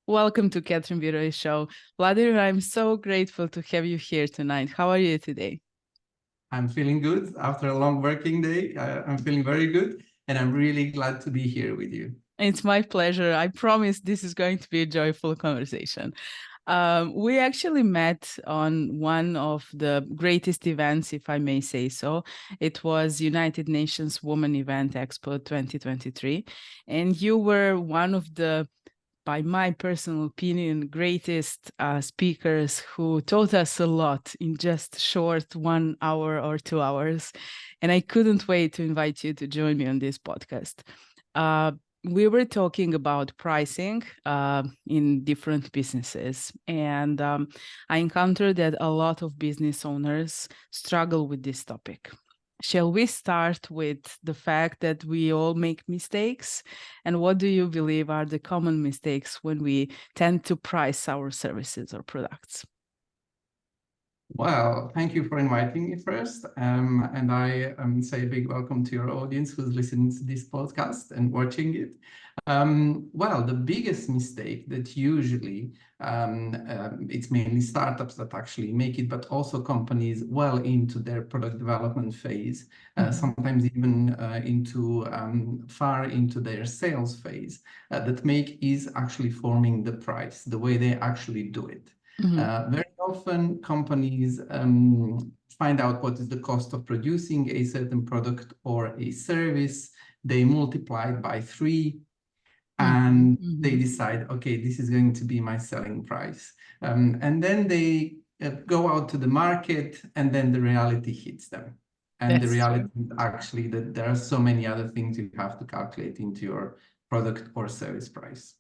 Welcome to Catherine Biroy's show. Vladimir, I'm so grateful to have you here tonight. How are you today? I'm feeling good after a long working day. I'm feeling very good, and I'm really glad to be here with you. It's my pleasure. I promise this is going to be a joyful conversation. We actually met on one of the greatest events, if I may say so. It was United Nations Women Event Expo 2023, and you were one of the, by my personal opinion, greatest speakers who taught us a lot in just short 1 hour or 2 hours. And I couldn't wait to invite you to join me on this podcast. We were talking about pricing in different businesses. And I encountered that a lot of business owners struggle with this topic. Shall we start with the fact that we all make mistakes? And what do you believe are the common mistakes when we tend to price our services or products? Well, thank you for inviting me first. And I say a big welcome to your audience who's listening to this podcast and watching it. Well, the biggest mistake that usually it's mainly startups that actually make it, but also companies well into their product development phase, sometimes even into far into their sales phase, that make is actually forming the price, the way they actually do it. Very often companies find out what is the cost of producing a certain product or a service. They multiply it by 3 and they decide, okay, this is going to be my selling price. And then they go out to the market, and then the reality hits them. And the reality is actually that there are so many other things you have to calculate into your product or service price.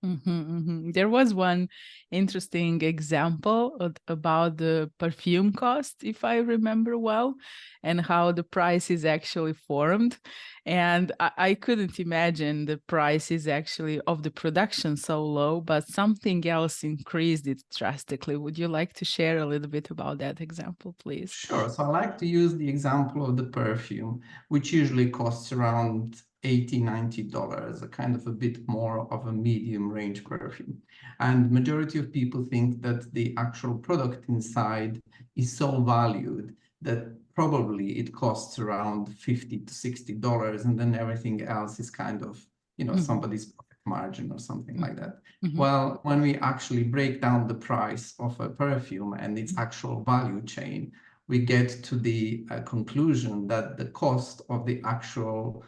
There was one interesting example about the perfume cost, if I remember well, and how the price is actually formed. And I couldn't imagine the price is actually of the production so low, but something else increased it drastically. Would you like to share a little bit about that example, please? Sure. So I like to use the example of the perfume, which usually costs around $80, $90, a kind of a bit more of a medium range perfume. And majority of people think that the actual product inside is so valued that probably it costs around $50 to $60, and then everything else is kind of, somebody's profit margin or something like that. Well, when we actually break down the price of a perfume and its actual value chain, we get to the conclusion that the cost of the actual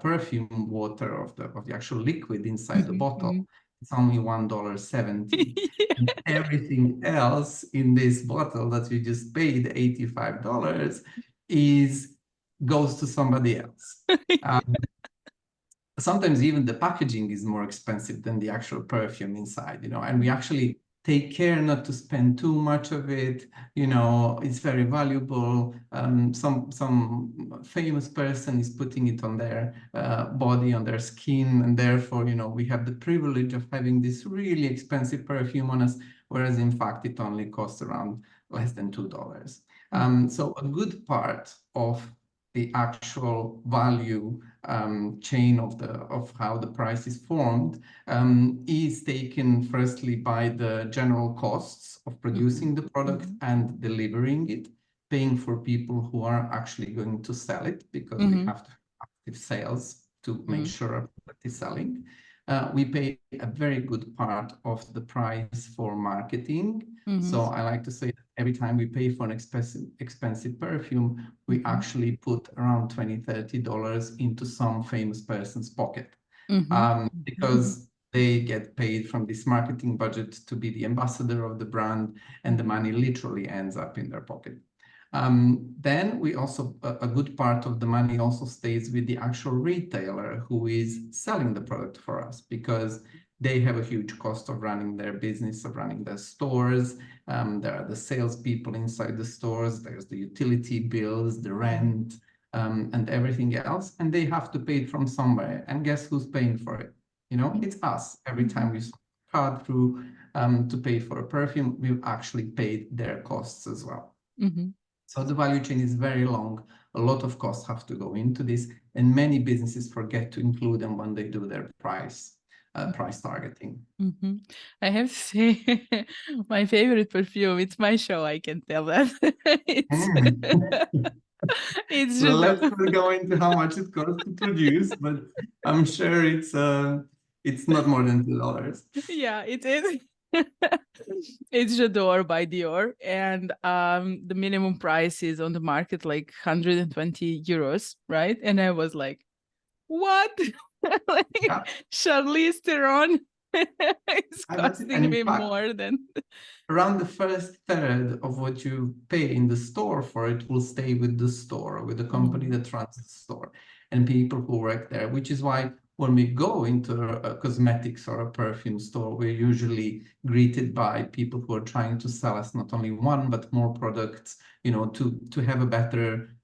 perfume water, of the actual liquid inside the bottle, is only $1.70. And everything else in this bottle that you just paid $85 goes to somebody else. Sometimes even the packaging is more expensive than the actual perfume inside, and we actually take care not to spend too much of it. It's very valuable. Some famous person is putting it on their body, on their skin, and therefore, we have the privilege of having this really expensive perfume on us, whereas in fact it only costs around less than $2. So a good part of the actual value chain of how the price is formed is taken firstly by the general costs of producing the product and delivering it, paying for people who are actually going to sell it, because we have to have active sales to make sure our product is selling. We pay a very good part of the price for marketing. So I like to say that every time we pay for an expensive perfume, we actually put around $20, $30 into some famous person's pocket, because they get paid from this marketing budget to be the ambassador of the brand, and the money literally ends up in their pocket. Then we also, a good part of the money also stays with the actual retailer who is selling the product for us, because they have a huge cost of running their business, of running their stores. There are the salespeople inside the stores, there's the utility bills, the rent, and everything else, and they have to pay it from somewhere. And guess who's paying for it? It's us. Every time we card through to pay for a perfume, we've actually paid their costs as well. So the value chain is very long. A lot of costs have to go into this, and many businesses forget to include them when they do their price. price targeting. I have to say, my favorite perfume, it's my show, I can tell that. It's it's Well, Jadot. let's not go into how much it costs to produce, but I'm sure it's not more than $2. Yeah, it is. It's J'adore by Dior, and the minimum price is on the market like 120 euros, right? And I was like, what? Like Yeah. Charlize Theron is That's it. And costing in me fact, more than around the first third of what you pay in the store for it will stay with the store, with the company that runs the store and people who work there, which is why when we go into a cosmetics or a perfume store, we're usually greeted by people who are trying to sell us not only one, but more products, to have a better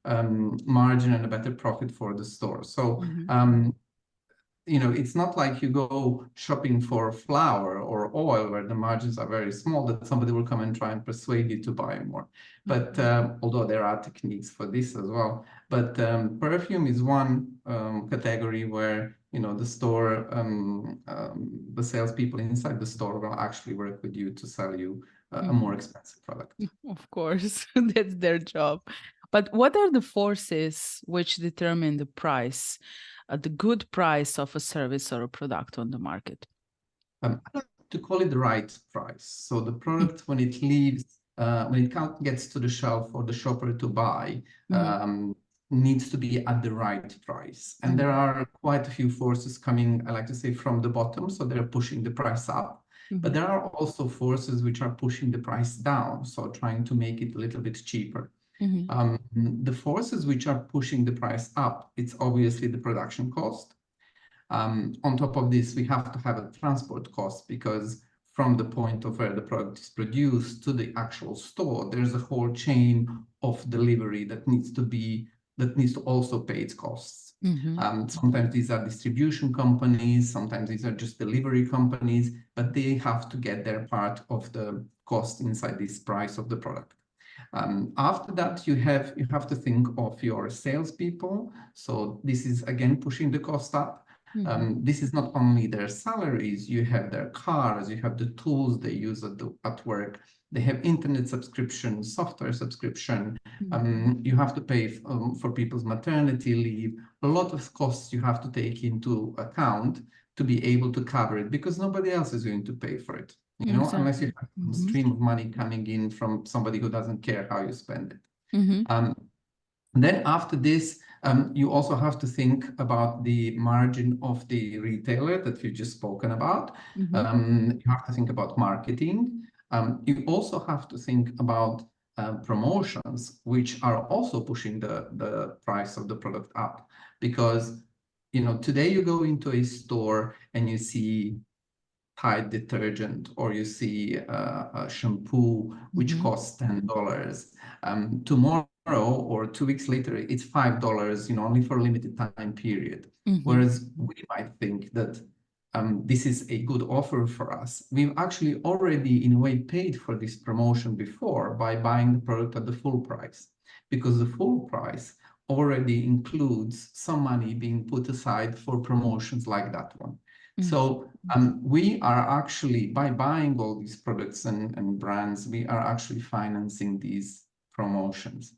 margin and a better profit for the store. So it's not like you go shopping for flour or oil where the margins are very small that somebody will come and try and persuade you to buy more. But although there are techniques for this as well. But perfume is one category where the store, the salespeople inside the store will actually work with you to sell you a more expensive product. Of course, that's their job. But what are the forces which determine the price, the good price of a service or a product on the market? I like to call it the right price. So the product, when it leaves, when it gets to the shelf for the shopper to buy, needs to be at the right price. And there are quite a few forces coming, I like to say, from the bottom. So they're pushing the price up. But there are also forces which are pushing the price down. So trying to make it a little bit cheaper. The forces which are pushing the price up, it's obviously the production cost. On top of this, we have to have a transport cost because from the point of where the product is produced to the actual store, there's a whole chain of delivery that needs to also pay its costs. Sometimes these are distribution companies, sometimes these are just delivery companies, but they have to get their part of the cost inside this price of the product. After that, you have to think of your salespeople. So this is again pushing the cost up. This is not only their salaries, you have their cars, you have the tools they use at work, they have internet subscription, software subscription, you have to pay for people's maternity leave, a lot of costs you have to take into account to be able to cover it because nobody else is going to pay for it, unless you have some stream of money coming in from somebody who doesn't care how you spend it. Then after this, you also have to think about the margin of the retailer that we've just spoken about. You have to think about marketing. You also have to think about promotions, which are also pushing the price of the product up. Because, today you go into a store and you see Tide detergent or you see a shampoo which costs $10. Tomorrow or 2 weeks later, it's $5, only for a limited time period. Whereas we might think that this is a good offer for us. We've actually already, in a way, paid for this promotion before by buying the product at the full price, because the full price already includes some money being put aside for promotions like that one. So we are actually, by buying all these products and brands, we are actually financing these promotions.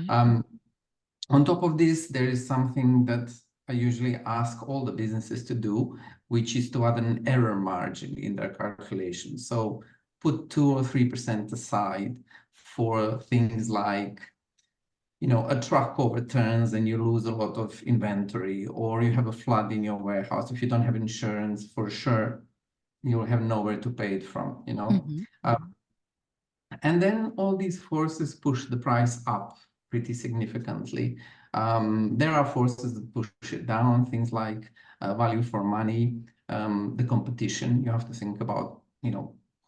On top of this, there is something that I usually ask all the businesses to do, which is to add an error margin in their calculation. So put 2 or 3% aside for things like, a truck overturns and you lose a lot of inventory, or you have a flood in your warehouse. If you don't have insurance, for sure, you'll have nowhere to pay it from, and then all these forces push the price up pretty significantly. There are forces that push it down, things like value for money, the competition. You have to think about,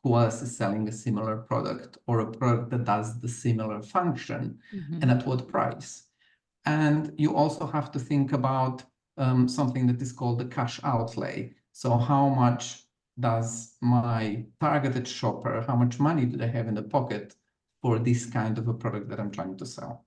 who else is selling a similar product or a product that does the similar function and at what price. And you also have to think about something that is called the cash outlay. So how much does my targeted shopper, how much money do they have in the pocket for this kind of a product that I'm trying to sell?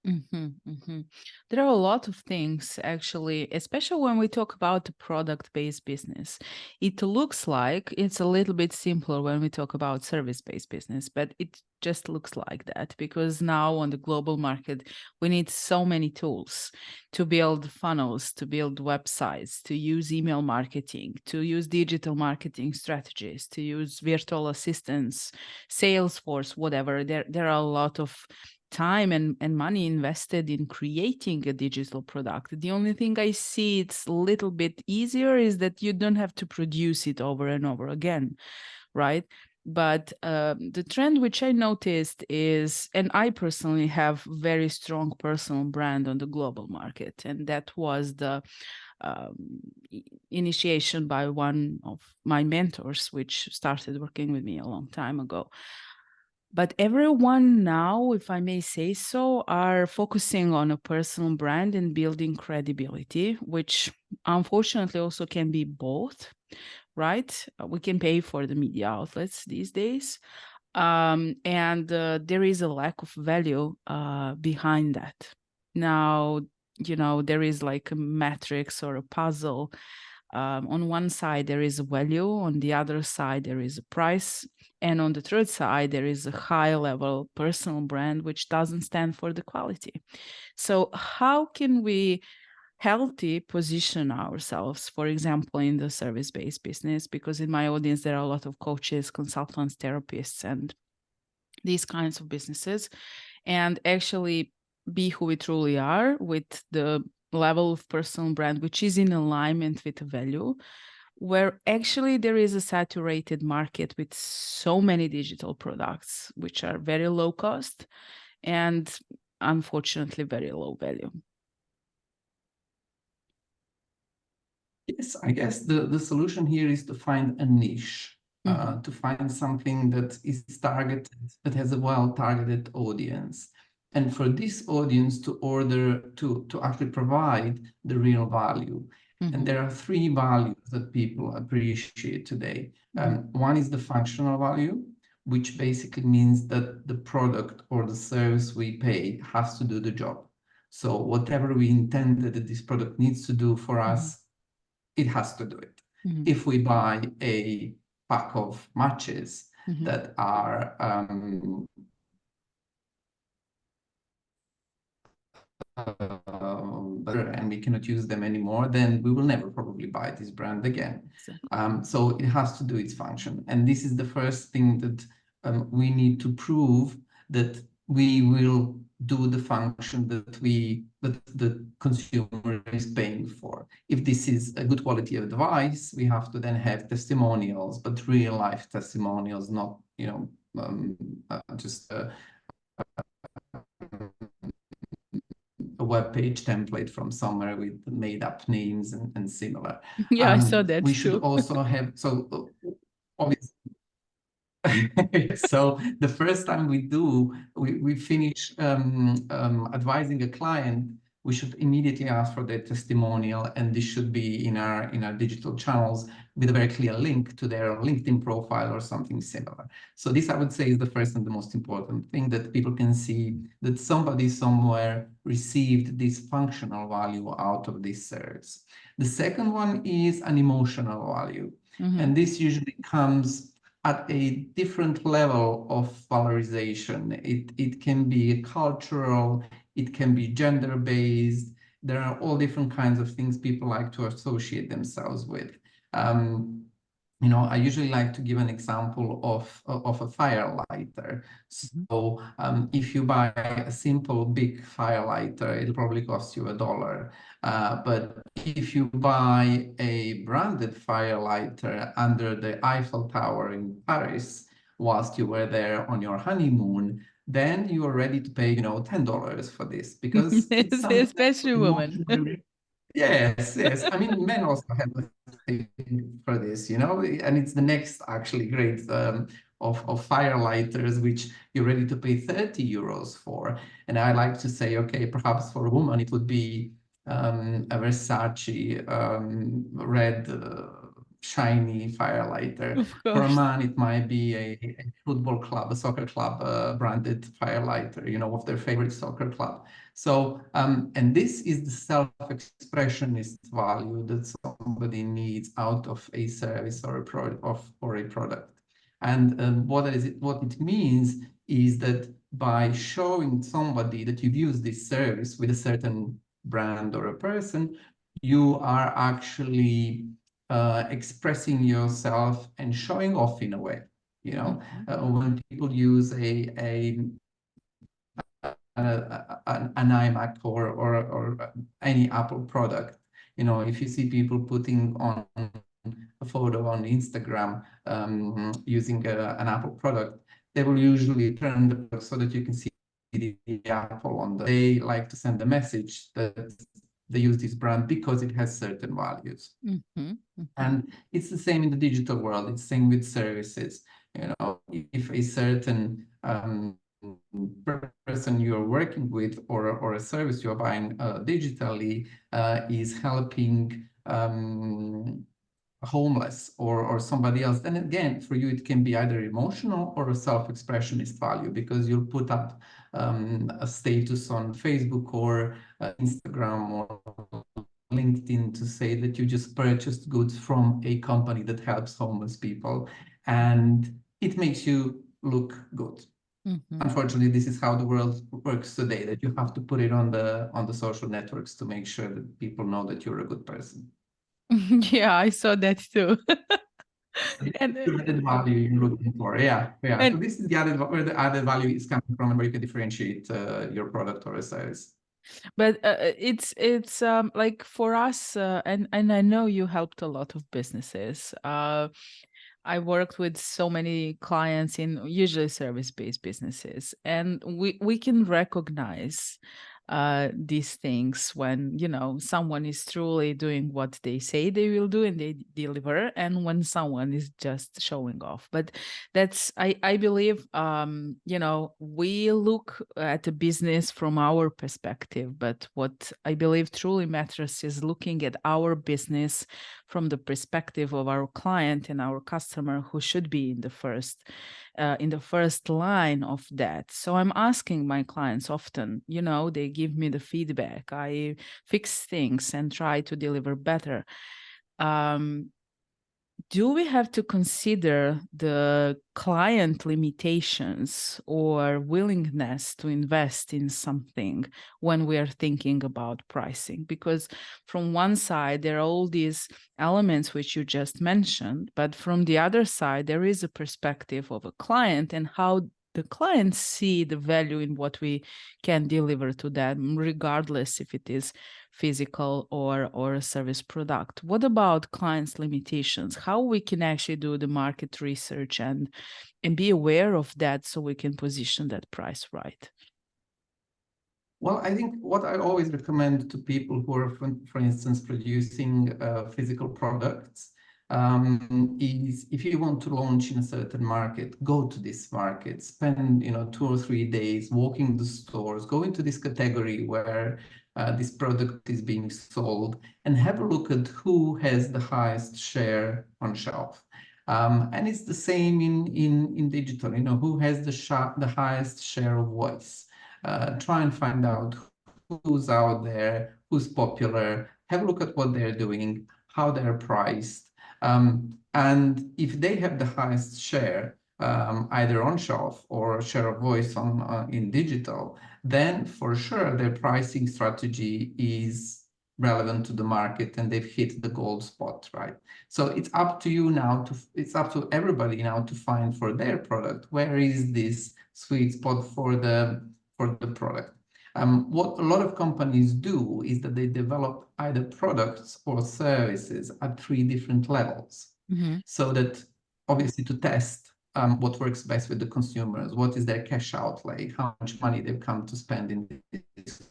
There are a lot of things actually, especially when we talk about the product-based business. It looks like it's a little bit simpler when we talk about service-based business, but it just looks like that because now on the global market, we need so many tools to build funnels, to build websites, to use email marketing, to use digital marketing strategies, to use virtual assistants, Salesforce, whatever. There are a lot of time and money invested in creating a digital product. The only thing I see it's a little bit easier is that you don't have to produce it over and over again, right? But the trend which I noticed is, and I personally have very strong personal brand on the global market, and that was the initiation by one of my mentors, which started working with me a long time ago. But everyone now, if I may say so, are focusing on a personal brand and building credibility, which unfortunately also can be both, right? We can pay for the media outlets these days. And there is a lack of value behind that. Now, there is like a matrix or a puzzle. On one side, there is a value. On the other side, there is a price. And on the third side, there is a high level personal brand, which doesn't stand for the quality. So how can we healthy position ourselves, for example, in the service-based business? Because in my audience, there are a lot of coaches, consultants, therapists, and these kinds of businesses, and actually be who we truly are with the level of personal brand, which is in alignment with the value, where actually there is a saturated market with so many digital products, which are very low cost and unfortunately very low value. Yes, I guess the solution here is to find a niche, to find something that is targeted, that has a well-targeted audience. And for this audience to actually provide the real value. And there are three values that people appreciate today. One is the functional value, which basically means that the product or the service we pay has to do the job. So whatever we intended that this product needs to do for us, it has to do it. If we buy a pack of matches that are and we cannot use them anymore, then we will never probably buy this brand again. So it has to do its function. And this is the first thing that we need to prove, that we will do the function that the consumer is paying for. If this is a good quality of advice, we have to then have testimonials, but real life testimonials, not just a web page template from somewhere with made up names and similar. Yeah, I saw that we too. should also have, so obviously, so the first time we finish advising a client, we should immediately ask for their testimonial, and this should be in our digital channels with a very clear link to their LinkedIn profile or something similar. So this, I would say, is the first and the most important thing, that people can see that somebody somewhere received this functional value out of this service. The second one is an emotional value, and this usually comes at a different level of valorization. It can be cultural, it can be gender-based. There are all different kinds of things people like to associate themselves with. I usually like to give an example of a firelighter. So if you buy a simple big firelighter, it'll probably cost you $1. But if you buy a branded firelighter under the Eiffel Tower in Paris, whilst you were there on your honeymoon, then you are ready to pay, $10 for this, because it's something especially women. Yes. I mean, men also have a thing for this, and it's the next actually great of firelighters, which you're ready to pay 30 euros for. And I like to say, okay, perhaps for a woman, it would be a Versace red shiny firelighter. Of For a course. man, it might be a football club, a soccer club branded firelighter, you know, of their favorite soccer club. So, and this is the self-expressionist value that somebody needs out of a service or a product. And what it means is that by showing somebody that you've used this service with a certain brand or a person, you are actually expressing yourself and showing off in a way. You know, when people use an iMac or any Apple product, you know, if you see people putting on a photo on Instagram using an Apple product, they will usually turn the product so that you can see the Apple on the. They like to send a message that they use this brand because it has certain values. And it's the same in the digital world. It's the same with services. You know, if a certain person you're working with or a service you're buying digitally is helping homeless or somebody else, then again, for you, it can be either emotional or a self-expressionist value, because you'll put up a status on Facebook or Instagram or LinkedIn to say that you just purchased goods from a company that helps homeless people, and it makes you look good. Unfortunately, this is how the world works today, that you have to put it on the social networks to make sure that people know that you're a good person. Yeah, I saw that too. And The added value you're looking for. Yeah. So this is the added where the added value is coming from, and where you can differentiate your product or a service. but it's like for us, and I know you helped a lot of businesses. I worked with so many clients in usually service-based businesses, and we can recognize these things when, you know, someone is truly doing what they say they will do and they deliver, and when someone is just showing off. But that's I believe, you know, we look at a business from our perspective, but what I believe truly matters is looking at our business from the perspective of our client and our customer, who should be in the first line of that. So I'm asking my clients often, you know, they give me the feedback, I fix things and try to deliver better. Do we have to consider the client limitations or willingness to invest in something when we are thinking about pricing? Because from one side, there are all these elements which you just mentioned, but from the other side, there is a perspective of a client and how the clients see the value in what we can deliver to them, regardless if it is physical or a service product. What about clients' limitations? How we can actually do the market research and be aware of that so we can position that price right? Well, I think what I always recommend to people who are, for instance, producing physical products, is if you want to launch in a certain market, go to this market, spend 2 or 3 days walking the stores, go into this category where this product is being sold, and have a look at who has the highest share on shelf. And it's the same in digital, who has the highest share of voice. Try and find out who's out there, who's popular, have a look at what they're doing, how they're priced. And if they have the highest share, either on shelf or share of voice in digital, then for sure their pricing strategy is relevant to the market and they've hit the gold spot, right? So it's up to you now it's up to everybody now to find for their product, where is this sweet spot for the product. What a lot of companies do is that they develop either products or services at 3 different levels. So that obviously to test what works best with the consumers, what is their cash outlay, how much money they've come to spend in this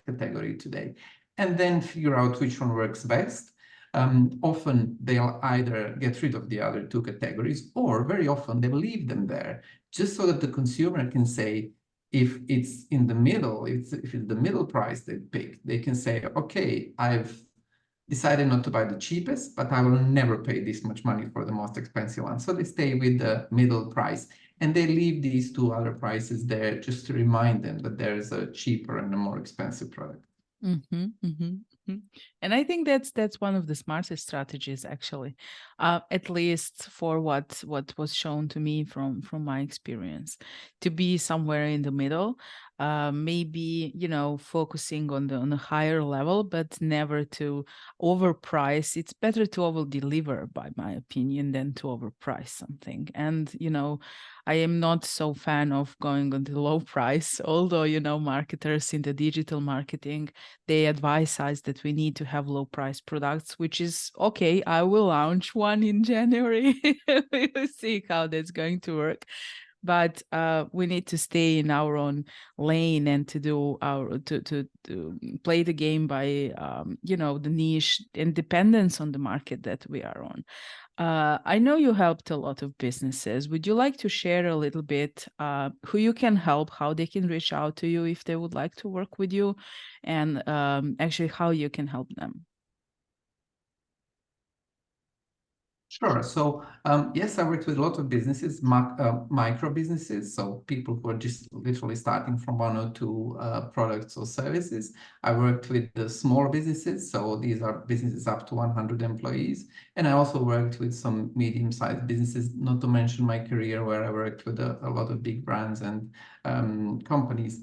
category today, and then figure out which one works best. Often they'll either get rid of the other 2 categories, or very often they'll leave them there just so that the consumer can say, if it's in the middle, if it's the middle price they pick, they can say, okay, I've decided not to buy the cheapest, but I will never pay this much money for the most expensive one. So they stay with the middle price, and they leave these two other prices there just to remind them that there is a cheaper and a more expensive product. And I think that's one of the smartest strategies, actually, at least for what was shown to me from my experience, to be somewhere in the middle, maybe focusing on the higher level, but never to overprice. It's better to over deliver, by my opinion, than to overprice something. And I am not so fan of going on the low price, although marketers in the digital marketing, they advise us that we need to have low price products, which is okay. I will launch one in January. We will see how that's going to work. But we need to stay in our own lane and to do to play the game by the niche and dependence on the market that we are on. I know you helped a lot of businesses. Would you like to share a little bit who you can help, how they can reach out to you if they would like to work with you, and actually how you can help them? Sure. So yes, I worked with a lot of businesses, micro businesses, so people who are just literally starting from one or two products or services. I worked with the small businesses, so these are businesses up to 100 employees. And I also worked with some medium-sized businesses, not to mention my career where I worked with a lot of big brands and companies.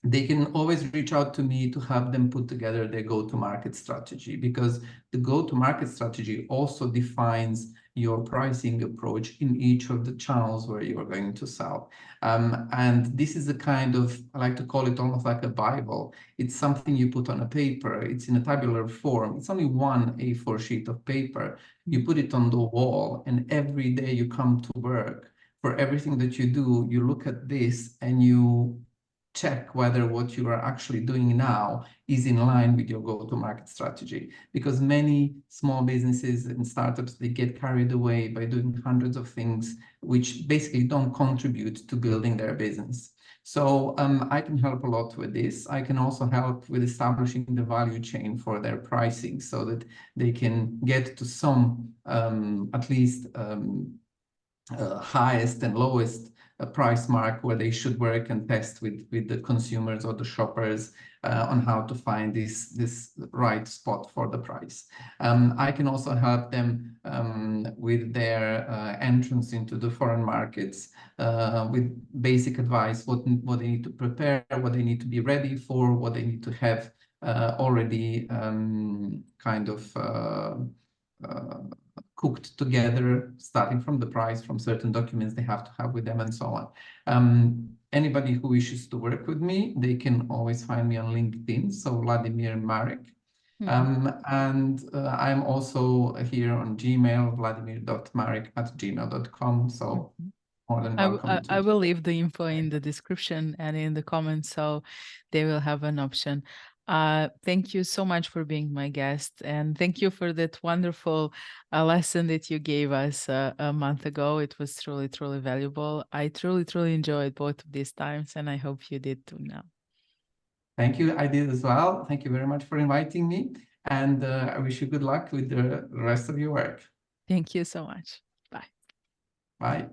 They can always reach out to me to help them put together their go-to-market strategy, because the go-to-market strategy also defines your pricing approach in each of the channels where you are going to sell. And this is a kind of, I like to call it almost like a Bible. It's something you put on a paper. It's in a tabular form. It's only one A4 sheet of paper. You put it on the wall, and every day you come to work, for everything that you do, you look at this and you check whether what you are actually doing now is in line with your go-to-market strategy. Because many small businesses and startups, they get carried away by doing hundreds of things which basically don't contribute to building their business. So I can help a lot with this. I can also help with establishing the value chain for their pricing so that they can get to some, at least highest and lowest price mark where they should work and test with the consumers or the shoppers on how to find this right spot for the price. I can also help them with their entrance into the foreign markets with basic advice, what they need to prepare, what they need to be ready for, what they need to have already kind of cooked together, starting from the price, from certain documents they have to have with them, and so on. Anybody who wishes to work with me, they can always find me on LinkedIn, so Vladimir Maric. And I'm also here on Gmail, vladimir.maric@gmail.com. So more than welcome I will leave the info in the description and in the comments, so they will have an option. Thank you so much for being my guest, and thank you for that wonderful lesson that you gave us a month ago. It was truly, truly valuable. I truly, truly enjoyed both of these times, and I hope you did too now. Thank you. I did as well. Thank you very much for inviting me, and I wish you good luck with the rest of your work. Thank you so much. Bye. Bye.